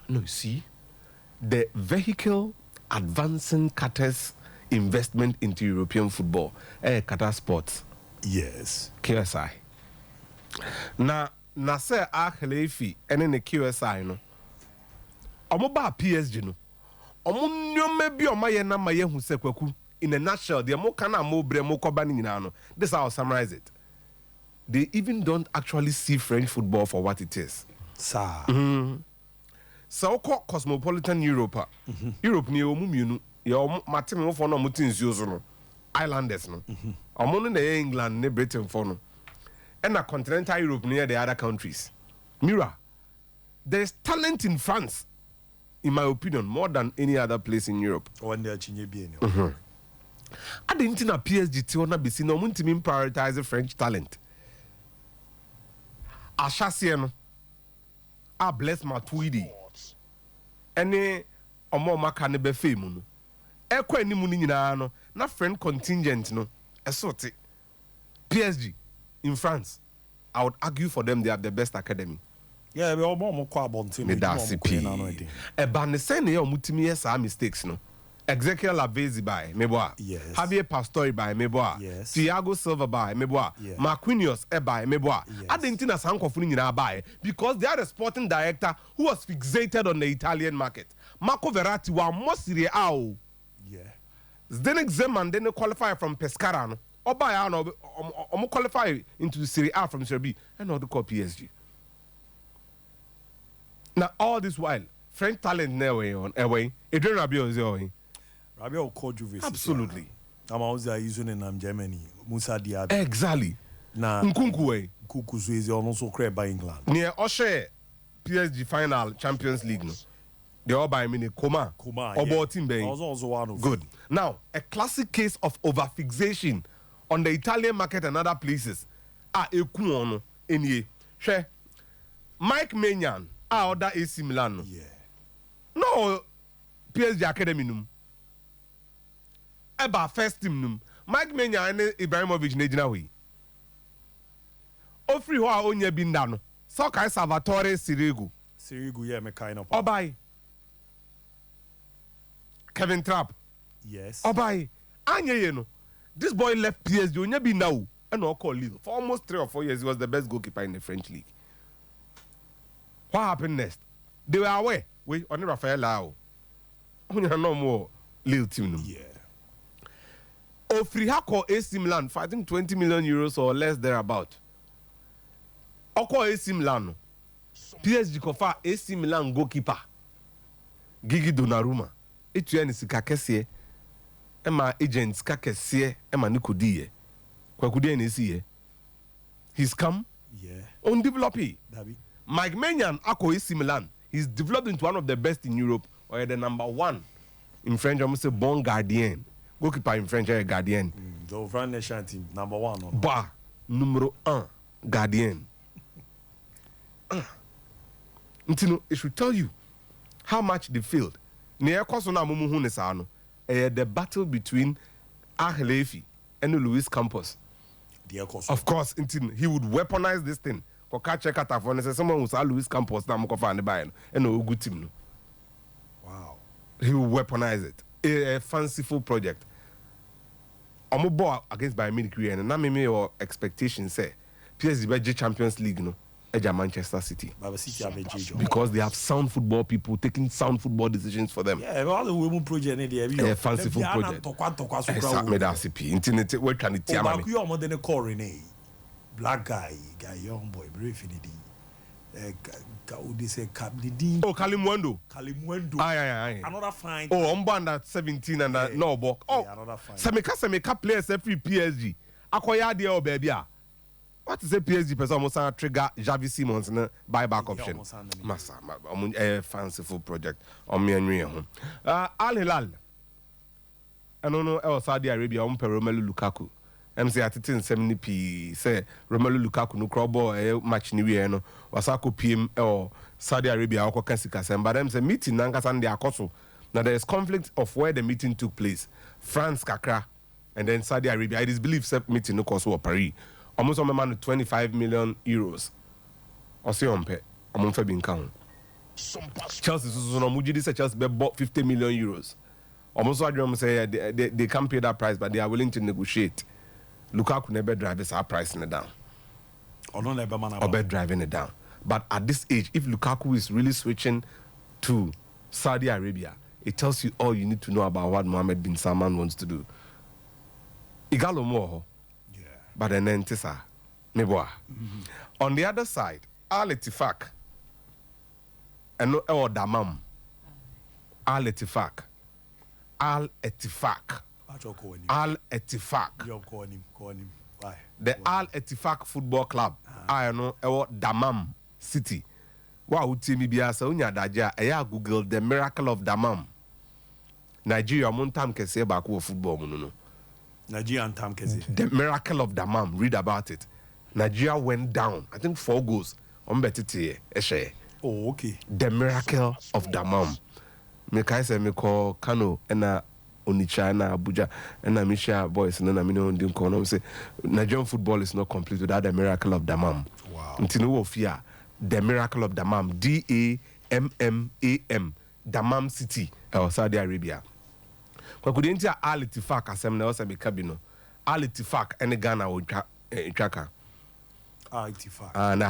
No, see, the vehicle advancing Qatar's investment into European football, Qatar Sports. Yes. QSI. Na say Akhlefi and the QSI no. Omo ba PSG no. Omo nyoma bi omaye na maye hu sekwaku. In a nutshell, the mo kana mo bre mo koba ni nyina no. This is how I'll summarize it. They even don't actually see French football for what it is. Sir. So cosmopolitan Europe. Europe ni omu mienu. Yo matim mo for no mutin nsuo no. Islanders no. Omo no na England ne Britain for no. And na continental Europe near the other countries. Mira. There's talent in France. In my opinion, more than any other place in Europe. One day chinye bi eni. I didn't think PSG ti ona be no muntimi prioritize French talent. Ashasiye no. I bless my Tweedy. Any omo maka ne be fame no. Ekwa ni mu ni nyina no na friend contingent no. Esote. PSG in France, I would argue for them they have the best academy. Yeah, we all more kwa bonti. Me da CP. Eba ne say ne omutimi yes mistakes no. Ezekiel Lavezzi by Meboa. Yes. Javier Pastore by Meboa. Yes. Thiago Silva by Meboa. Yes. Marquinhos by Meboa. Yes. Adentina Sankofuni nyina by because they are a sporting director who was fixated on the Italian market. Marco Verratti wa mo Serie A. Yeah. Zdenek Zeman didn't qualify from Pescara no. Oba ya no qualify into the Serie A from Serie B and not call PSG. Now all this while French talent never on away. Adrian Rabiot is away. Rabiot called Juve. Absolutely. I'm also using in Germany. Musa Diaby. Exactly. Na Nkunku Nkunku is also created by England. Near Oshe PSG final Champions League no. They all by me Koma. Obo team bay. Also one of good. Now a classic case of overfixation on the Italian market and other places. Ekuono enye. She Mike Maignan order AC Milan. Yeah. No PSG academy num. Eba first team num. Mike Maignan and Ibrahimovic ne gina we. Ofri ho a onye bi nda no. So kai Salvatore Sirigu. Sirigu yeah me kind of. Obai. Kevin Trapp. Yes. Obai. Anye ye no. This boy left PSG onye bi now and all call Lille. For almost 3 or 4 years he was the best goalkeeper in the French league. What happened next? They were aware. We only Rafael Lao. Only no more Lille team. Yeah. Ofri call AC Milan fighting 20 million euros or less thereabout. Oko AC Milan. PSG kofa AC Milan goalkeeper. Gigi Donnarumma. Etu eni sika kese. Ema agents ka kese ema nikodiye. Kwa kudie ni siye. He's come. Yeah. On developing. Dabi. Mike Maignan ako AC Milan. He's developed into one of the best in Europe or the number 1 in French. I'm say bon gardien. Goalkeeper in French is gardien. The French national team number 1. Ba numéro 1 gardien. Ntino, it should tell you how much they failed. Ne ekoso na mumu hu ne sa no. The battle between Ahlefi and Luis Campos. Of course, Ntino, he would weaponize this thing. Ko catch Qata for say someone who saw Luis Campos na mo ko fa ne buy no. And no good team no. Wow. He will weaponize it. A fanciful project. Omo ball against Bayern Munich and na me your expectation say PSG be Champions League no. Eja Manchester City. Because they have sound football people taking sound football decisions for them. Yeah, all the women project a fanciful project. Exactly, that's CP. Internet we trying to tell me. You are more than a Corine. Black guy, young boy, brave in the Oh, Kalimwendo. Aye. Another fine. Oh, I'm born at 17 and no book. Oh, another fine. Semeka players every PSG. Akoya dia baby. What is a PSG person almost trigger Javi Simons na buyback option. Massa, a fanciful project on me and you. Al Hilal. I don't know El Saudi Arabia on Romelu Lukaku. MC at 70p say Romelu Lukaku no crowball match ni we no wasako PM or Saudi Arabia or Kansika Sem but them say meeting Nankasa de Akoso. Now there is conflict of where the meeting took place. France Kakra and then Saudi Arabia. It is believed meeting no cost or Paris. Almost on man 25 million euros. Or say on pay. I'm on Fabin count. Chelsea so no mujidi say Chelsea be bought 50 million euros. Almost what you say they can't pay that price, but they are willing to negotiate. Lukaku never drive this pricing it down. Or driving it down. But at this age, if Lukaku is really switching to Saudi Arabia, it tells you all you need to know about what Mohammed bin Salman wants to do. Igalo more, but then Tisa, Meboa. On the other side, Al Ettifaq and or Damam. Al Ettifaq. Al Ettifaq. Al Ettifaq. Why? The Al Ettifaq Football Club. I know Dammam City. Wow, Timmy Biasa unya daja. Aya Google the miracle of Dammam. Nigeria montam kese baku football mununo. Nigerian tam kese. The miracle of Dammam. Read about it. Nigeria went down. I think 4 goals. Ombetiti eshe. Oh, okay. The miracle of Dammam. Me kai se me call Kano ena Onitsha na Abuja and Misha boys and then I mean say Nigerian football is not complete without the miracle of Dammam. Wow. Until no fear, the miracle of Dammam, Dammam, Dammam City, or Saudi Arabia. Kwa kudinti Al Ettifaq asem na osa bikabino. Al Ettifaq ene Ghana o traka. Al Ettifaq. Na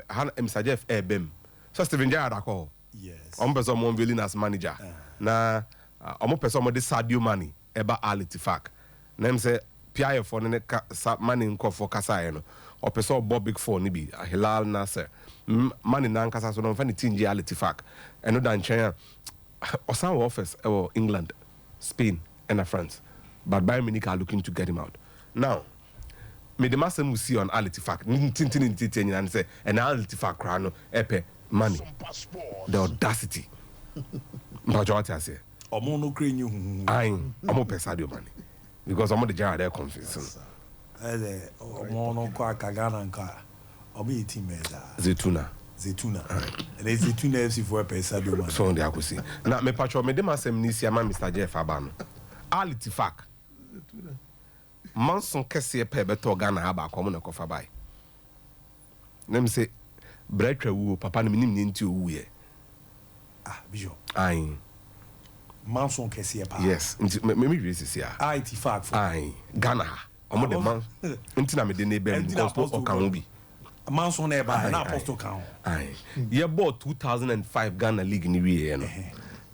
han emsajef ebem. So Steven Gerrard akọ. Yes. Person mo willing as manager. Na omo person mo de Sadio Mane eba Al Ettifaq. Na em say PIF for ne Mane nko for kasa no. O person Bob Big Four ni bi Hilal Nasser. Mane na nkasa so no fa ni tinji Al Ettifaq. Eno dan chen osan office England, Spain and France. But Bayern Munich are looking to get him out. Now, me the master will see on Al Ettifaq. Tintin and say and Al Ettifaq crano epe money. The audacity. But what I say? Omo no crane you. I'm Sadio Mane. Because I'm the Gerrard there confusing. Omo no kwa Kagana nka. Obi team Zeytuna. And it's Zeytuna FC for Sadio Mane. So they are see. Now me patcho me the master nisi ama Mr. Jeff Abano. Al Ettifaq. Manson kese pe beto Ghana aba komo na kofa bai. Nem say Bretwa wu papa no minim nti owu ye. Bijo. Aye. Manson kese pa. Yes, nti me reason see ah. Al Ettifaq for. Aye. Ghana. Omo de man. Nti na me de ne be because o kan bi. Manson e ba na apostle kan. Aye. Ye bought 2005 Ghana League ni wie no.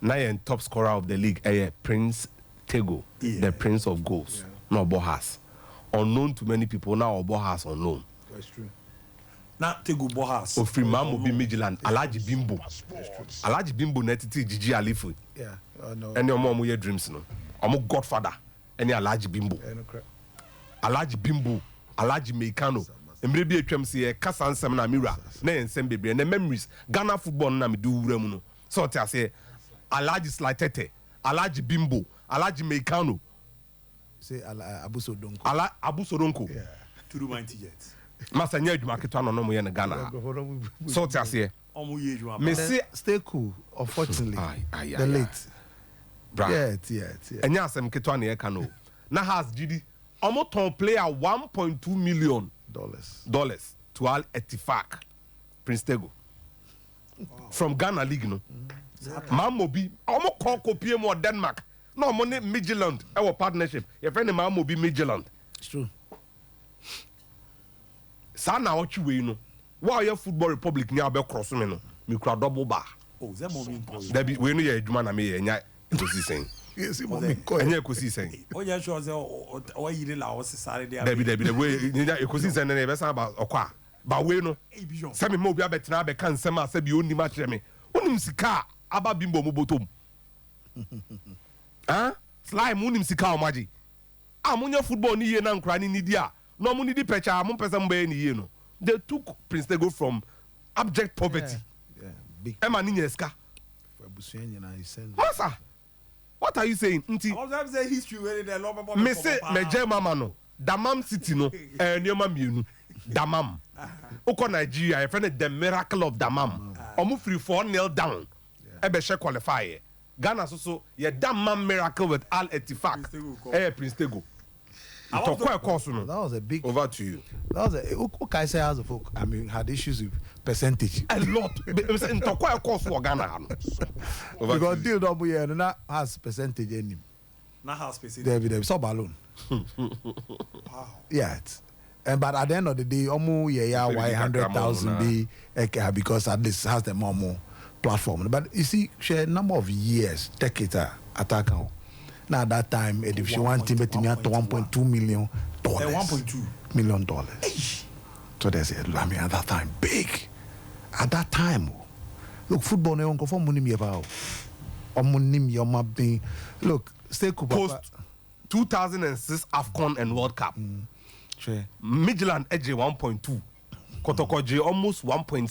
Na ye top scorer of the league Prince Tego, the Prince of Goals. No Bohas. Unknown to many people now Bohas unknown. That's true. Na Tego Bohas. O free man will be Midland. Alaji Bimbo. Alaji Bimbo netiti Gigi Alifu. Yeah. No. And your mom your dreams no. Omo Godfather. Any Alaji Bimbo. Alaji Bimbo. Alaji Meikano. Emrebi etwam se kasa nsem na mira na ensem bebre na memories Ghana football na me do wura mu no. So te ase Alaji Slightete, Alaji Bimbo, Alaji Meikano. Say Abusodonko. Abusodonko. Yeah. Turu mind ticket. Masa nya adwuma keto no mo ye na Ghana. So te ase omo ye adwuma. Me say stay cool, unfortunately. The late. Bra. Yeah. Enya asem keto na ye ka no. Na has GD omo ton player $1.2 million to Al Ettifaq, Prince Tego. Wow. From Ghana League no. Mamobi omo call copy mo Denmark. No money Midland our partnership. Your friend Mamobi Midland. It's true. Sana what you no. Why your football republic ni abe cross me no. Me kura double bar. Oh, that moment call. There be we no ye adwuma na me ye nya ekosi sen. Yes, mommy call. Enya ekosi sen. Oh yeah, sure say o yire la o se sare there. There be we nya ekosi sen na e be san ba okwa. Ba we no. Say me mo bi abetena be kan nsem a say bi oni ma kire me. Onim sika aba bimbo mo botom. Slime unim sika o maji. Amunya football ni ye na nkra ni dia. No mo ni di pecha mo pese mo be ni ye no. They took Prince Tego from abject poverty. Yeah. Big. Emma ni nyeska. For Busuenya na he send. Masa. What are you saying? Nti. I was say history where they love about. Me say me je mama no. Dammam City no. Nioma mienu. Dammam. Oko Nigeria, your friend the miracle of Dammam. Omo free 4-0 down. Ebe she qualify. Ghana so ye Dammam miracle with Al Ettifaq. Prince Tego. Tokwa course no. That was a big. Over to you. That was a. Okay, say as a folk. I mean, had issues with percentage. A lot. In Tokwa course for Ghana. Because deal double year and that has percentage in him. Not how specific. There be sub balloon. Wow. Yeah. But at the end of the day, almost yeah, why 100,000 be because at least has the more platform. But you see, share number of years, take it attack. Now at that time, if she want to bet me at $1.2 million. $1.2 million. So they say, I mean, at that time, big. At that time, look, football never go for money me about. Or money me or my being. Look, stay post 2006 AFCON and World Cup. Sure. Midland edge 1.2. Kotoko almost 1.6.